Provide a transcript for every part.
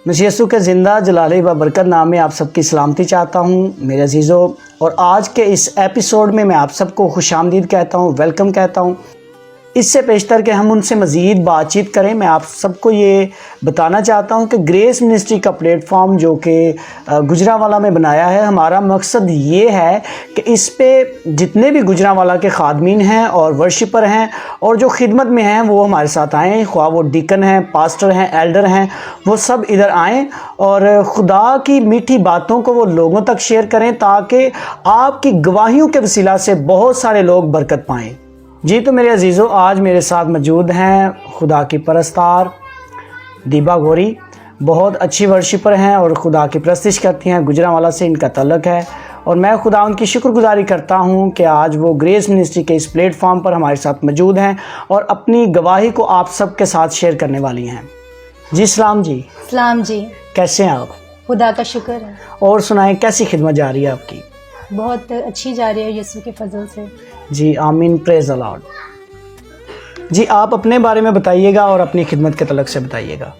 मसीह यीशु के ज़िंदा जलाले व बरकत नाम में आप सबकी सलामती चाहता हूँ मेरे अजीज़ों। और आज के इस एपिसोड में मैं आप सबको खुशामदीद कहता हूँ, वेलकम कहता हूँ। इससे पेशतर के हम उनसे मज़ीद बातचीत करें, मैं आप सबको ये बताना चाहता हूँ कि ग्रेस मिनिस्ट्री का प्लेटफॉर्म जो कि गुजरांवाला में बनाया है, हमारा मकसद ये है कि इस पे जितने भी गुजरांवाला के खादमीन हैं और वर्शिपर हैं और जो खिदमत में हैं वो हमारे साथ आएँ, ख्वाह वो डीकन हैं, पास्टर हैं, एल्डर हैं, वो सब इधर आएँ और खुदा की मीठी बातों को वो लोगों तक शेयर करें ताकि आपकी गवाहियों के वसीला से बहुत सारे लोग बरकत पाएँ। जी तो मेरे अजीज़ों, आज मेरे साथ मौजूद हैं खुदा की परस्तार दीबा गौरी। बहुत अच्छी वर्शिपर हैं और खुदा की प्रस्तिश करती हैं, गुजरांवाला से इनका तल्लक है और मैं खुदा उनकी शुक्रगुजारी करता हूं कि आज वो ग्रेस मिनिस्ट्री के इस प्लेटफॉर्म पर हमारे साथ मौजूद हैं और अपनी गवाही को आप सबके साथ शेयर करने वाली हैं। जी सलाम जी। सलाम जी। कैसे हैं आप? खुदा का शुक्र है। और सुनाएं, कैसी खिदमत जा रही है आपकी? बहुत अच्छी जा रही है यीशु के फजल से। जी आमीन, प्रेज द लॉर्ड। जी आप अपने बारे में बताइएगा और अपनी खिदमत के तलक से बताइएगा।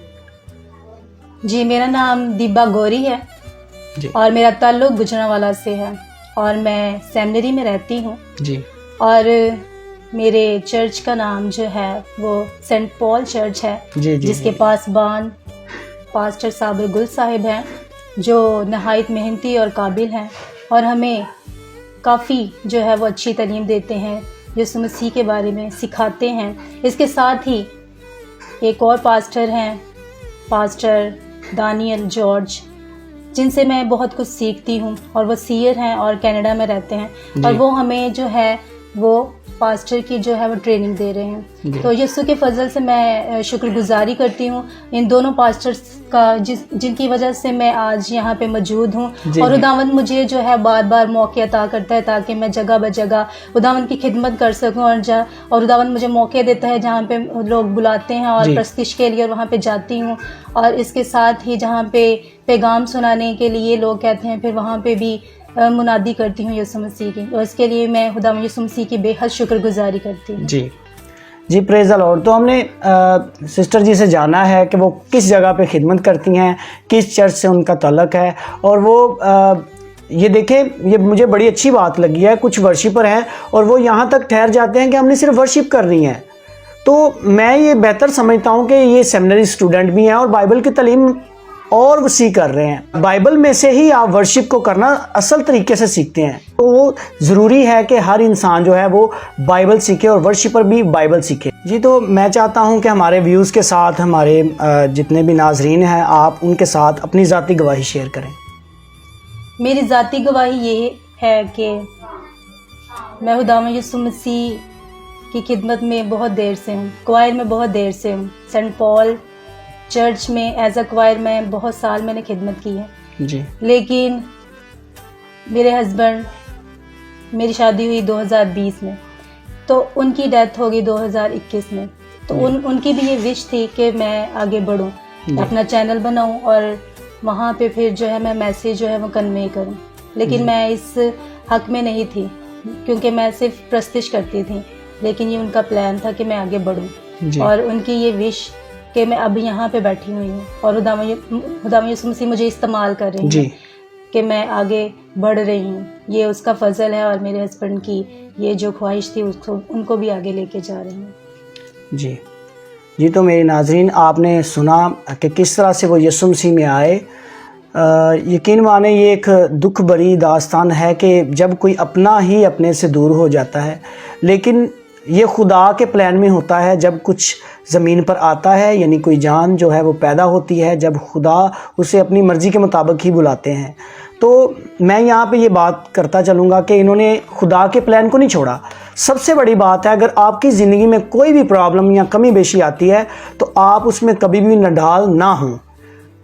जी मेरा नाम दीबा गौरी है जी। और मेरा ताल्लुक गुजरांवाला से है और मैं सेमिनरी में रहती हूँ। जी। और मेरे चर्च का नाम जो है वो सेंट पॉल चर्च है। जी, जी, जिसके जी। पासबान पास्टर साबिर गुल साहिब हैं जो नहायत मेहनती और काबिल हैं और हमें काफ़ी जो है वो अच्छी तालीम देते हैं, यीशु मसीह के बारे में सिखाते हैं। इसके साथ ही एक और पास्टर हैं, पास्टर दानियल जॉर्ज, जिनसे मैं बहुत कुछ सीखती हूँ और वो सीयर हैं और कनाडा में रहते हैं और वो हमें जो है वो पास्टर की जो है वो ट्रेनिंग दे रहे हैं। तो यीशु के फजल से मैं शुक्रगुजारी करती हूँ इन दोनों पास्टर्स का जिनकी वजह से मैं आज यहाँ पे मौजूद हूँ। और खुदावंद मुझे जो है बार बार मौके अता करता है ताकि मैं जगह ब जगह खुदावंद की खिदमत कर सकूँ और खुदावंद मुझे मौके देता है जहाँ पे लोग बुलाते हैं और प्रस्तिश के लिए, और वहाँ पे जाती हूँ। और इसके साथ ही जहाँ पे पैगाम सुनाने के लिए लोग कहते हैं, फिर वहाँ पे भी मुनादी करती हूँ यीशु मसीह की, और इसके लिए मैं खुदा यीशु मसीह की बेहद शुक्रगुजारी करती हूँ। जी जी, प्रेज द लॉर्ड। तो हमने सिस्टर जी से जाना है कि वो किस जगह पे खिदमत करती हैं, किस चर्च से उनका ताल्लुक है। और वो ये देखें, ये मुझे बड़ी अच्छी बात लगी है, कुछ वर्शिपर हैं और वो यहाँ तक ठहर जाते हैं कि हमने सिर्फ वर्शिप करनी है। तो मैं ये बेहतर समझता हूँ कि ये सेमिनरी स्टूडेंट भी हैं और बाइबल की तालीम और वसी कर रहे हैं। बाइबल में से ही आप वर्शिप को करना असल तरीके से सीखते हैं। तो वो ज़रूरी है कि हर इंसान जो है वो बाइबल सीखे और वर्शिपर भी बाइबल सीखे। जी तो मैं चाहता हूं कि हमारे व्यूज़ के साथ हमारे जितने भी नाजरीन हैं, आप उनके साथ अपनी ज़ाती गवाही शेयर करें। मेरी ज़ाती गवाही ये है कि मैं खुदा यीशु मसीह की खिदमत में बहुत देर से हूँ, क्वायर में बहुत देर से हूँ। सेंट पॉल चर्च में एज अ क्वायर में बहुत साल मैंने खिदमत की है जी। लेकिन मेरे हस्बैंड, मेरी शादी हुई 2020 में, तो उनकी डेथ हो गई 2021 में। तो उनकी भी ये विश थी कि मैं आगे बढ़ूं, अपना चैनल बनाऊं और वहाँ पे फिर जो है मैं मैसेज जो है वो कन्वे करूं। लेकिन मैं इस हक में नहीं थी क्योंकि मैं सिर्फ प्रस्तिश करती थी, लेकिन ये उनका प्लान था कि मैं आगे बढ़ूं और उनकी ये विश कि मैं अब यहाँ पे बैठी हुई हूँ और खुदा यीशु मसीह मुझे इस्तेमाल कर रही है कि मैं आगे बढ़ रही हूँ। ये उसका फजल है और मेरे हस्बैंड की ये जो ख्वाहिश थी उसको उनको भी आगे लेके जा रही हूँ। जी जी तो मेरे नाजरीन, आपने सुना कि किस तरह से वो यीशु मसीह में आए। यकीन माने ये एक दुख भरी दास्तान है कि जब कोई अपना ही अपने से दूर हो जाता है, लेकिन ये खुदा के प्लान में होता है। जब कुछ ज़मीन पर आता है, यानी कोई जान जो है वो पैदा होती है, जब खुदा उसे अपनी मर्ज़ी के मुताबिक ही बुलाते हैं। तो मैं यहाँ पे ये बात करता चलूँगा कि इन्होंने खुदा के प्लान को नहीं छोड़ा। सबसे बड़ी बात है, अगर आपकी ज़िंदगी में कोई भी प्रॉब्लम या कमी बेशी आती है तो आप उसमें कभी भी नडाल ना हों,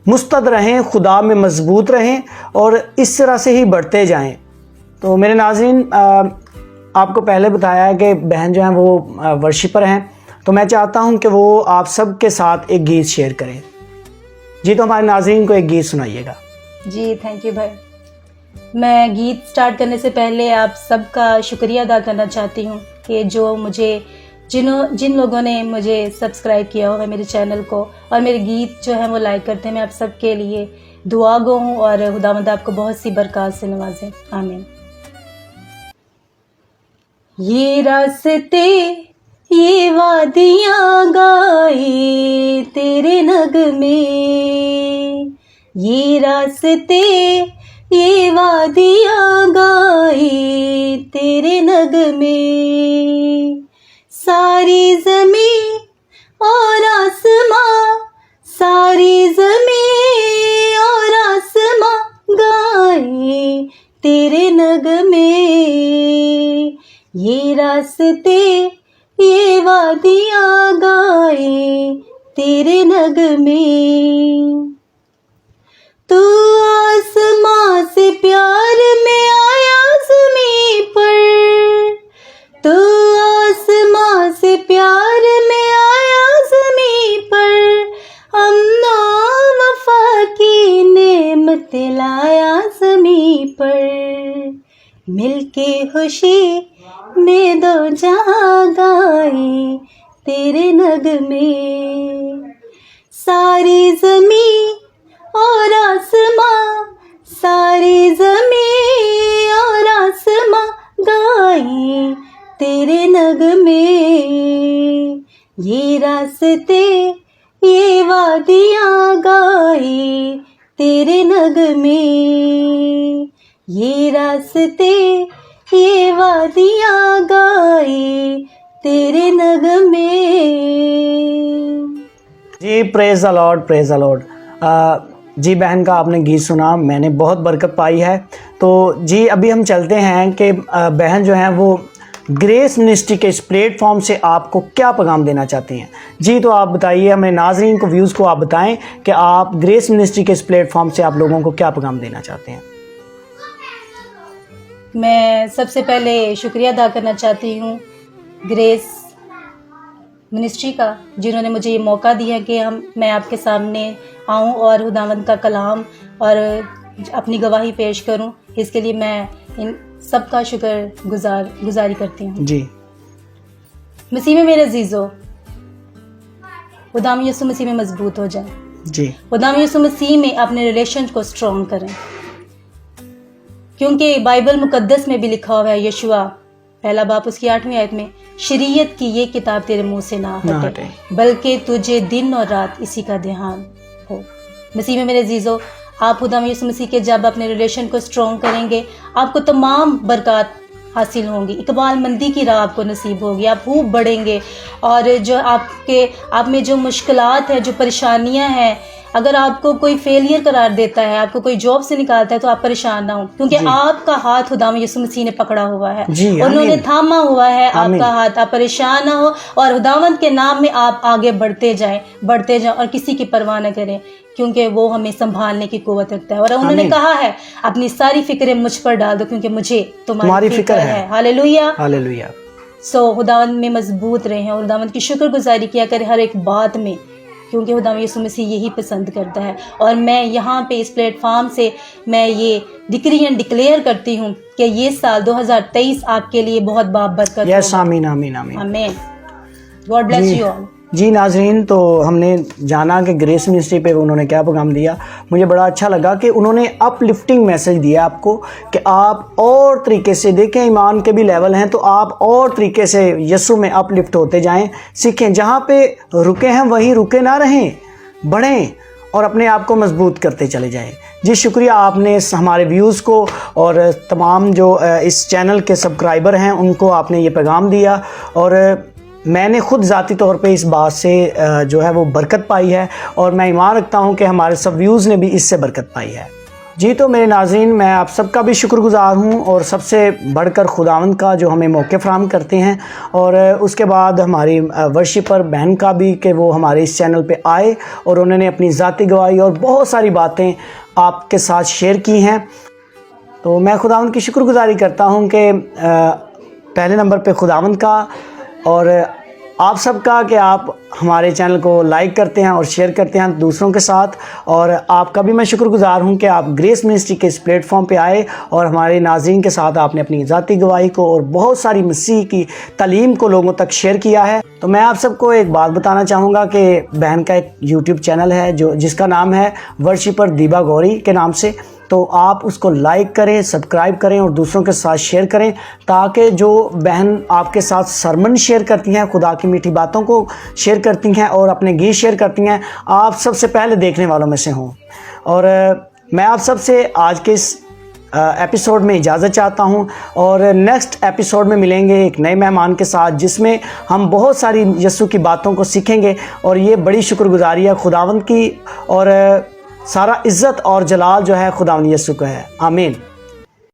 मुस्तद रहें, खुदा में मजबूत रहें और इस तरह से ही बढ़ते जाएँ। तो मेरे नाज़रीन, आपको पहले बताया है कि बहन जो हैं वो वर्शिपर हैं, तो मैं चाहता हूं कि वो आप सब के साथ एक गीत शेयर करें। जी तो हमारे नाज़रीन को एक गीत सुनाइएगा। जी थैंक यू भाई। मैं गीत स्टार्ट करने से पहले आप सबका शुक्रिया अदा करना चाहती हूँ कि जो मुझे जिन लोगों ने मुझे सब्सक्राइब किया हुआ है मेरे चैनल को और मेरे गीत जो हैं वो लाइक करते हैं, मैं आप सबके लिए दुआ गो हूँ और खुदावंद आपको बहुत सी बरकत से नवाजे। आमीन। ये रास्ते ये वादियाँ गाए तेरे नगमे, ये रास्ते ये वादियाँ गाए तेरे नगमे, सारी ज़मीं और आसमां, सारी ज़मीं और आसमां गाए तेरे नगमे, ये रास्ते ये वादियाँ गाए तेरे नगमे। तू आसमां से प्यार में आया ज़मीं पर, तू आसमां से प्यार में आया ज़मीं पर, अमन वफ़ा की नेमत लाया ज़मीं पर, मिलके खुशी में दो जहां गाए तेरे नगमे, सारी ज़मीं और आसमां, सारी ज़मीं और आसमां गाए तेरे नगमे, ये रास्ते ये वादियाँ गाए तेरे नगमे, ये रास्ते ये वादियाँ गाए तेरे नगमे। जी praise the Lord, praise the Lord. जी बहन का आपने गीत सुना, मैंने बहुत बरकत पाई है। तो जी अभी हम चलते हैं कि बहन जो हैं वो ग्रेस मिनिस्ट्री के इस प्लेटफॉर्म से आपको क्या पैगाम देना चाहती हैं। जी तो आप बताइए, हमें नाज़रीन को, व्यूज़ को आप बताएं कि आप ग्रेस मिनिस्ट्री के इस प्लेटफॉर्म से आप लोगों को क्या पैगाम देना चाहते हैं। मैं सबसे पहले शुक्रिया अदा करना चाहती हूँ ग्रेस मिनिस्ट्री का, जिन्होंने मुझे ये मौका दिया कि मैं आपके सामने आऊँ और खुदावंद का कलाम और अपनी गवाही पेश करूँ। इसके लिए मैं इन सबका गुजारी करती हूँ। जी मसीह में मेरे अजीज़ो, खुदाम यीशु मसीह में मजबूत हो जाए। जी खुदाम यीशु मसीह में अपने रिलेशन को स्ट्रॉन्ग करें, क्योंकि बाइबल मुकद्दस में भी लिखा हुआ है, यशुआ पहला बाप उसकी 8वीं आयत में, शरीयत की ये किताब तेरे मुंह से ना हटे, बल्कि तुझे दिन और रात इसी का ध्यान हो। मसीह में मेरे अजीज़ो, आप खुदा यीशु मसीह के जब अपने रिलेशन को स्ट्रॉन्ग करेंगे, आपको तमाम बरकत हासिल होंगी, इकबाल मंदी की राह आपको नसीब होगी, आप खूब बढ़ेंगे। और जो आप में जो मुश्किलात है, जो परेशानियां हैं, अगर आपको कोई फेलियर करार देता है, आपको कोई जॉब से निकालता है, तो आप परेशान ना हो, क्योंकि आपका हाथ खुदा यीशु मसीह ने पकड़ा हुआ है, उन्होंने थामा हुआ है आपका हाथ। आप परेशान ना हो और खुदावंद के नाम में आप आगे बढ़ते जाएं और किसी की परवाह न करें, क्योंकि वो हमें संभालने की कुव्वत रखता है। और उन्होंने कहा है, अपनी सारी फिक्रें मुझ पर डाल दो, क्योंकि मुझे तुम्हारी फिक्र है। Hallelujah, hallelujah. सो खुदावंद में मजबूत रहें और खुदावंद की शुक्रगुजारी किया करें हर एक बात में, क्योंकि खुदा यीशु मसीह यही पसंद करता है। और मैं यहाँ पे इस प्लेटफॉर्म से मैं ये डिक्री एंड डिक्लेयर करती हूँ कि ये साल 2023 आपके लिए बहुत बरकत होगा। यस, आमीन आमीन आमीन आमीन। God bless you all. जी नाजरीन, तो हमने जाना कि ग्रेस मिनिस्ट्री पे उन्होंने क्या पैगाम दिया। मुझे बड़ा अच्छा लगा कि उन्होंने अपलिफ्टिंग मैसेज दिया आपको कि आप और तरीके से देखें, ईमान के भी लेवल हैं, तो आप और तरीके से यीशु में अपलिफ्ट होते जाएं, सीखें। जहाँ पे रुके हैं वहीं रुके ना रहें, बढ़ें और अपने आप को मजबूत करते चले जाएं। जी शुक्रिया, आपने हमारे व्यूज़ को और तमाम जो इस चैनल के सब्सक्राइबर हैं उनको आपने ये पैगाम दिया, और मैंने ख़ुद ज़ाती तौर पे इस बात से जो है वो बरकत पाई है, और मैं ईमान रखता हूँ कि हमारे सब व्यूज़ ने भी इससे बरकत पाई है। जी तो मेरे नाज़रीन, मैं आप सबका भी शुक्रगुज़ार हूँ, और सबसे बढ़कर खुदावंद का जो हमें मौके फराहम करते हैं, और उसके बाद हमारी वर्शिपर बहन का भी कि वो हमारे इस चैनल पे आए और उन्होंने अपनी ज़ाती गवाही और बहुत सारी बातें आपके साथ शेयर की हैं। तो मैं खुदावंद की शुक्रगुज़ारी करता हूँ कि पहले नंबर पे खुदावंद का, और आप सबका कि आप हमारे चैनल को लाइक करते हैं और शेयर करते हैं दूसरों के साथ, और आपका भी मैं शुक्रगुजार हूं कि आप ग्रेस मिनिस्ट्री के इस प्लेटफॉर्म पे आए और हमारे नाज़रीन के साथ आपने अपनी ज़ाती गवाही को और बहुत सारी मसीह की तालीम को लोगों तक शेयर किया है। तो मैं आप सबको एक बात बताना चाहूँगा कि बहन का एक यूट्यूब चैनल है जिसका नाम है वर्शिपर दीबा गौरी के नाम से, तो आप उसको लाइक करें, सब्सक्राइब करें और दूसरों के साथ शेयर करें, ताकि जो बहन आपके साथ सरमन शेयर करती हैं, खुदा की मीठी बातों को शेयर करती हैं और अपने गीत शेयर करती हैं, आप सबसे पहले देखने वालों में से हों। और मैं आप सबसे आज के इस एपिसोड में इजाज़त चाहता हूं, और नेक्स्ट एपिसोड में मिलेंगे एक नए मेहमान के साथ, जिसमें हम बहुत सारी यीशु की बातों को सीखेंगे। और ये बड़ी शुक्रगुजारी है खुदावंद की, और सारा इज़्ज़त और जलाल जो है खुदावंद यीशु का है। आमीन।